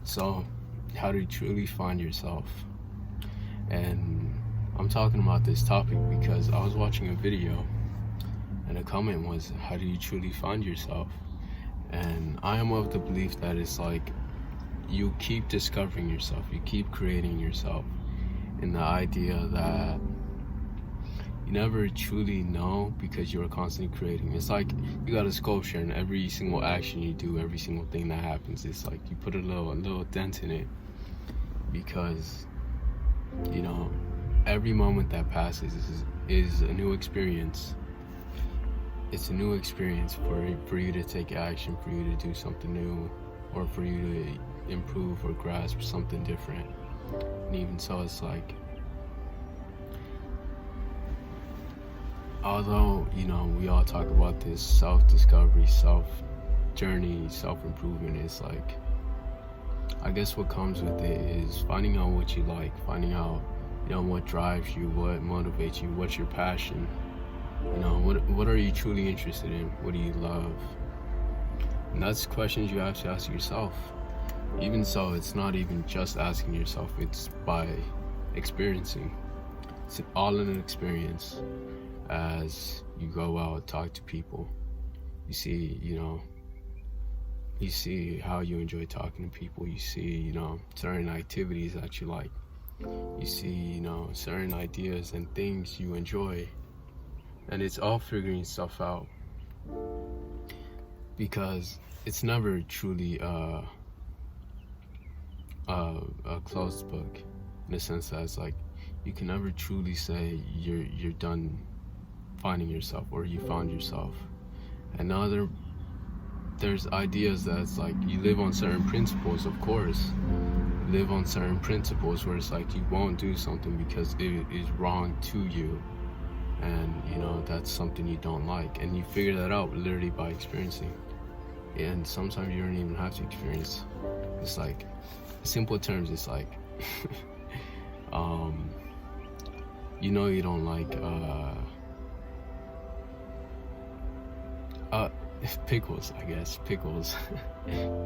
So, how to truly find yourself. And I'm talking about this topic because I was watching a video and a comment was, how do you truly find yourself? And I am of the belief that it's like you keep discovering yourself, you keep creating yourself, in the idea that you never truly know because you're constantly creating. It's like you got a sculpture, and every single action you do, every single thing that happens, it's like you put a little dent in it, because you know every moment that passes is a new experience. It's a new experience for you to take action, for you to do something new, or for you to improve or grasp something different. And even so, it's like, although we all talk about this self-discovery, self-journey, self-improvement, it's like, I guess what comes with it is finding out what you like, finding out what drives you, what motivates you, what's your passion. What are you truly interested in? What do you love? And that's questions you have to ask yourself. Even so, it's not even just asking yourself, it's by experiencing. It's all in an experience. As you go out, talk to people, you see how you enjoy talking to people. You see certain activities that you like. You see certain ideas and things you enjoy. And it's all figuring stuff out, because it's never truly a closed book, in the sense that it's like you can never truly say you're done finding yourself, or you found yourself. And now there's ideas that's like you live on certain principles, of course. You live on certain principles where it's like you won't do something because it is wrong to you, and that's something you don't like, and you figure that out literally by experiencing. And sometimes you don't even have to experience. It's like, in simple terms, it's like you don't like pickles, I guess, pickles.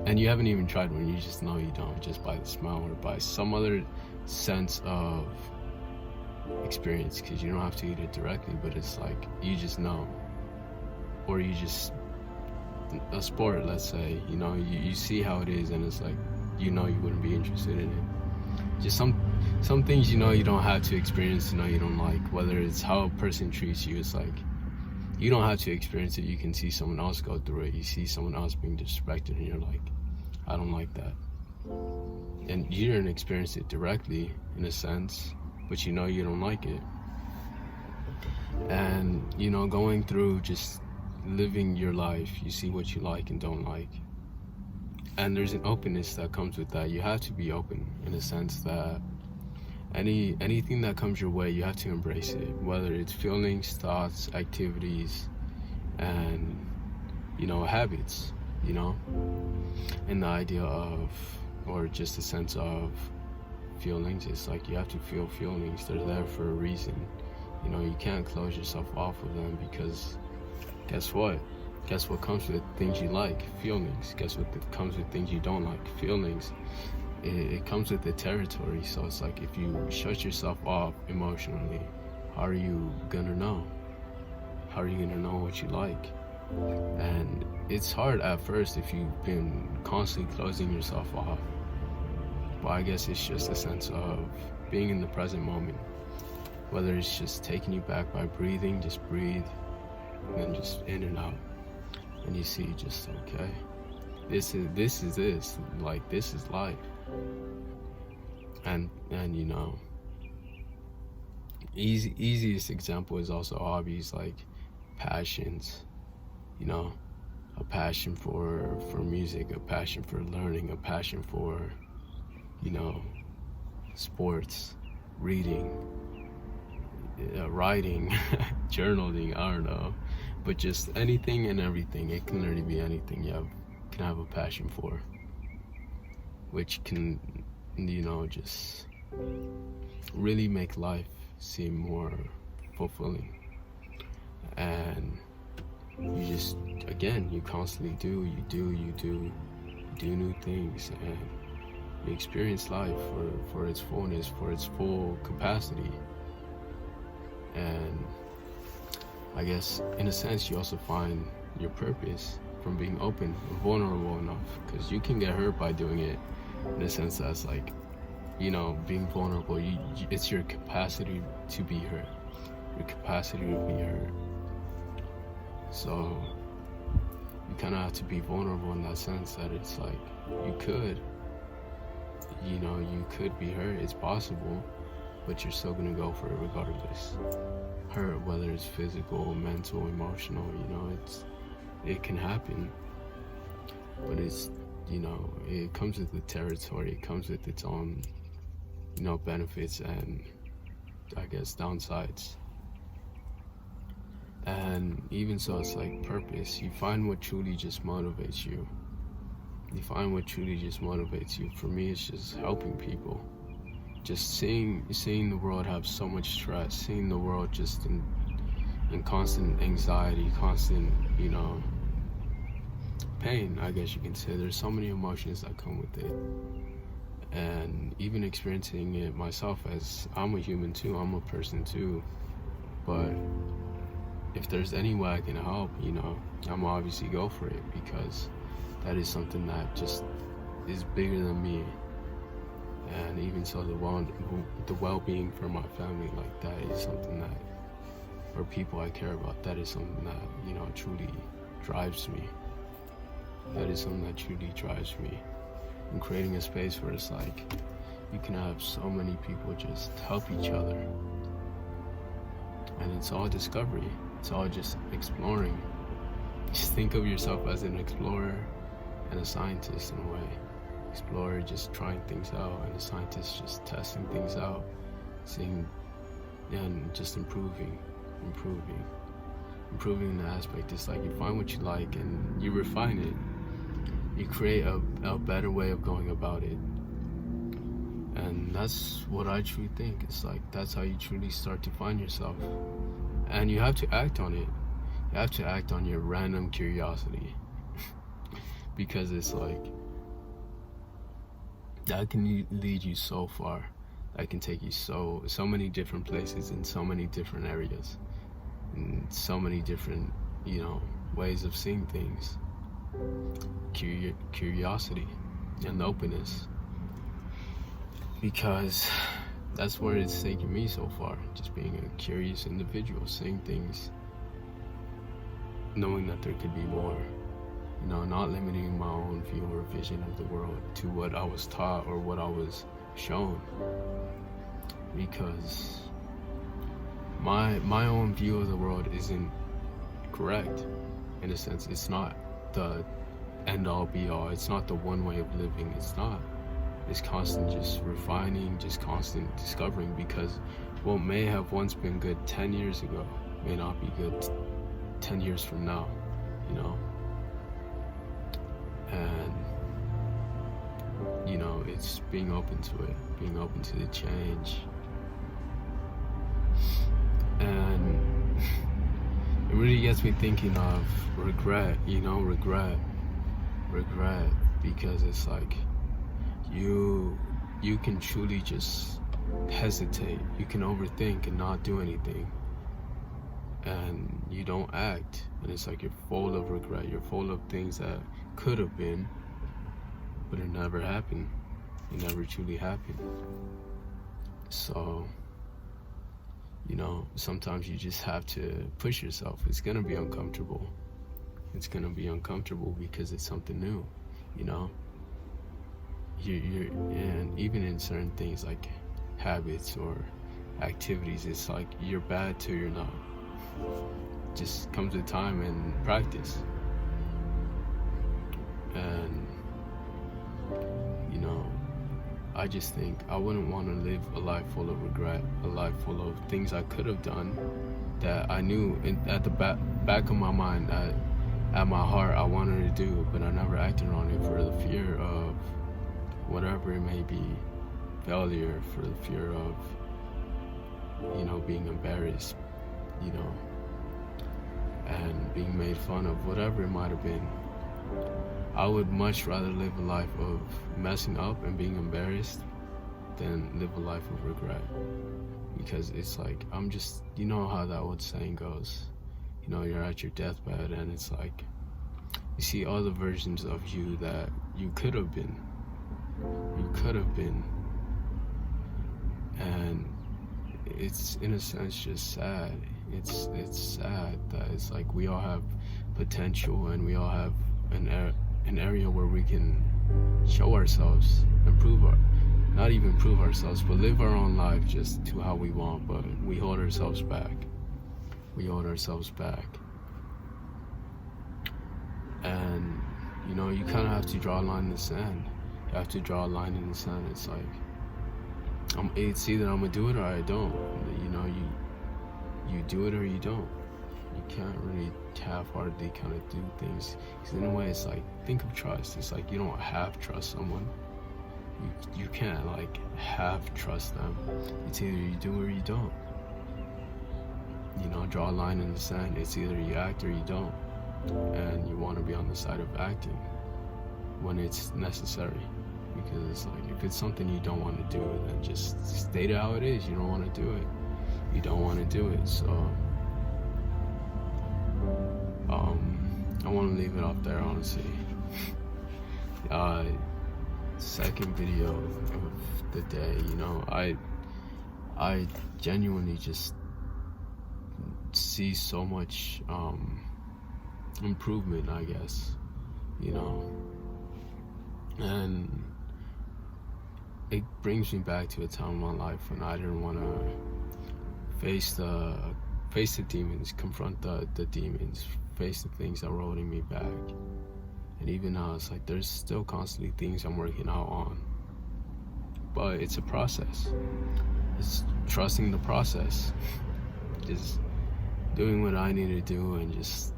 And you haven't even tried one, you just know you don't, just by the smell or by some other sense of experience, because you don't have to eat it directly, but it's like you just know. Or you just, a sport, let's say, you see how it is, and it's like you wouldn't be interested in it. Just some things you don't have to experience to know you don't like. Whether it's how a person treats you, it's like you don't have to experience it. You can see someone else go through it. You see someone else being disrespected, and you're like, I don't like that. And you didn't experience it directly, in a sense, but you don't like it. And going through just living your life, you see what you like and don't like. And there's an openness that comes with that. You have to be open, in a sense that anything that comes your way, you have to embrace it, whether it's feelings, thoughts, activities, and habits, and the idea of, or just a sense of feelings. It's like you have to feel feelings. They're there for a reason. You can't close yourself off of them, because guess what comes with things you like? Feelings. Guess what comes with things you don't like? Feelings. It comes with the territory. So it's like, if you shut yourself off emotionally, how are you gonna know? How are you gonna know what you like? And it's hard at first if you've been constantly closing yourself off. But I guess it's just a sense of being in the present moment. Whether it's just taking you back by breathing, just breathe, and then just in and out. And you see, just, okay, this is like, this is life. And easiest example is also hobbies, like passions. A passion for music, a passion for learning, a passion for sports, reading, writing, journaling, I don't know. But just anything and everything. It can literally be anything you can have a passion for, which can just really make life seem more fulfilling. And you just, again, you constantly do new things, and You experience life for its fullness, for its full capacity. And I guess in a sense you also find your purpose from being open and vulnerable enough, because you can get hurt by doing it, in a sense that's like, you know, being vulnerable, it's your capacity to be hurt, your capacity to be hurt. So you kind of have to be vulnerable in that sense, that it's like you could be hurt, it's possible, but you're still gonna go for it regardless. Hurt, whether it's physical, mental, emotional, it can happen, but it's, it comes with the territory, it comes with its own, benefits and I guess downsides. And even so, it's like purpose. You find what truly just motivates you. For me, it's just helping people. Just seeing the world have so much stress, seeing the world just in constant anxiety, constant, pain, I guess you can say. There's so many emotions that come with it. And even experiencing it myself, as I'm a human too, I'm a person too. But if there's any way I can help, I'm obviously go for it, because that is something that just is bigger than me. And even so, the well-being for my family, like that is something that, or people I care about, that is something that, truly drives me. And creating a space where it's like, you can have so many people just help each other. And it's all discovery. It's all just exploring. Just think of yourself as an explorer and a scientist in a way. Explorer just trying things out, and a scientist just testing things out, seeing and just improving in the aspect. It's like you find what you like and you refine it. You create a better way of going about it. And that's what I truly think. It's like, that's how you truly start to find yourself. And you have to act on it. You have to act on your random curiosity. Because it's like, that can lead you so far. That can take you so many different places, in so many different areas, in so many different, ways of seeing things. Curiosity and openness. Because that's where it's taken me so far. Just being a curious individual, seeing things, knowing that there could be more. Not limiting my own view or vision of the world to what I was taught or what I was shown. Because my own view of the world isn't correct. In a sense, it's not the end all be all. It's not the one way of living. It's not. It's constant just refining, just constant discovering, because what may have once been good 10 years ago may not be good 10 years from now, And, it's being open to it, being open to the change. And it really gets me thinking of regret, regret, because it's like, you can truly just hesitate. You can overthink and not do anything, and you don't act, and it's like you're full of regret. You're full of things that could have been, but it never happened. It never truly happened. So, sometimes you just have to push yourself. It's gonna be uncomfortable. Because it's something new, and even in certain things like habits or activities, it's like you're bad till you're not. Just comes with time and practice. And I just think I wouldn't want to live a life full of regret, a life full of things I could have done that I knew at the back of my mind, at my heart, I wanted to do, but I never acted on it for the fear of whatever it may be, failure, for the fear of, being embarrassed, and being made fun of, whatever it might have been. I would much rather live a life of messing up and being embarrassed than live a life of regret. Because it's like, I'm just, you know how that old saying goes, you know, you're at your deathbed and it's like, you see all the versions of you that you could have been. And it's, in a sense, just sad. It's sad that it's like we all have potential and we all have an area where we can show ourselves and not even prove ourselves, but live our own life just to how we want, but we hold ourselves back. And, you know, you kind of have to draw a line in the sand. It's like, it's either I'm gonna do it or I don't. You know, you do it or you don't. You can't really half-heartedly kind of do things. Because in a way, it's like, think of trust. It's like you don't half trust someone. You can't like half trust them. It's either you do or you don't. You know, draw a line in the sand. It's either you act or you don't. And you want to be on the side of acting when it's necessary. Because it's like, if it's something you don't want to do, then just state it how it is. You don't want to do it. You don't want to do it. So I want to leave it off there, honestly. Second video of the day, you know, I genuinely just see so much improvement, I guess, you know, and it brings me back to a time in my life when I didn't want to face the demons, confront the demons, face the things that were holding me back. And even now, it's like there's still constantly things I'm working out on, but it's a process. It's trusting the process, just doing what I need to do and just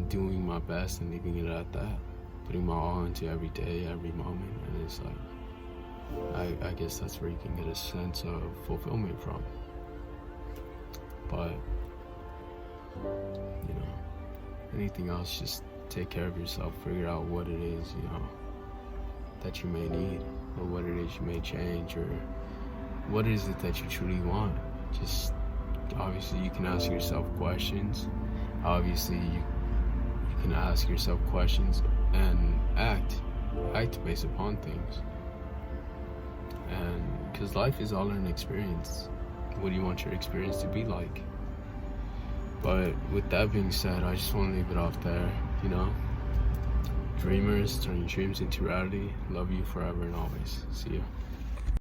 doing my best and leaving it at that, putting my all into every day, every moment. And it's like, I guess that's where you can get a sense of fulfillment from. But, you know, anything else, just take care of yourself, figure out what it is, you know, that you may need, or what it is you may change, or what is it that you truly want. Just, obviously you can ask yourself questions. Obviously you can ask yourself questions and act based upon things. And because life is all an experience. What do you want your experience to be like? But with that being said, I just want to leave it off there, you know. Dreamers, turn your dreams into reality. Love you forever and always. See ya.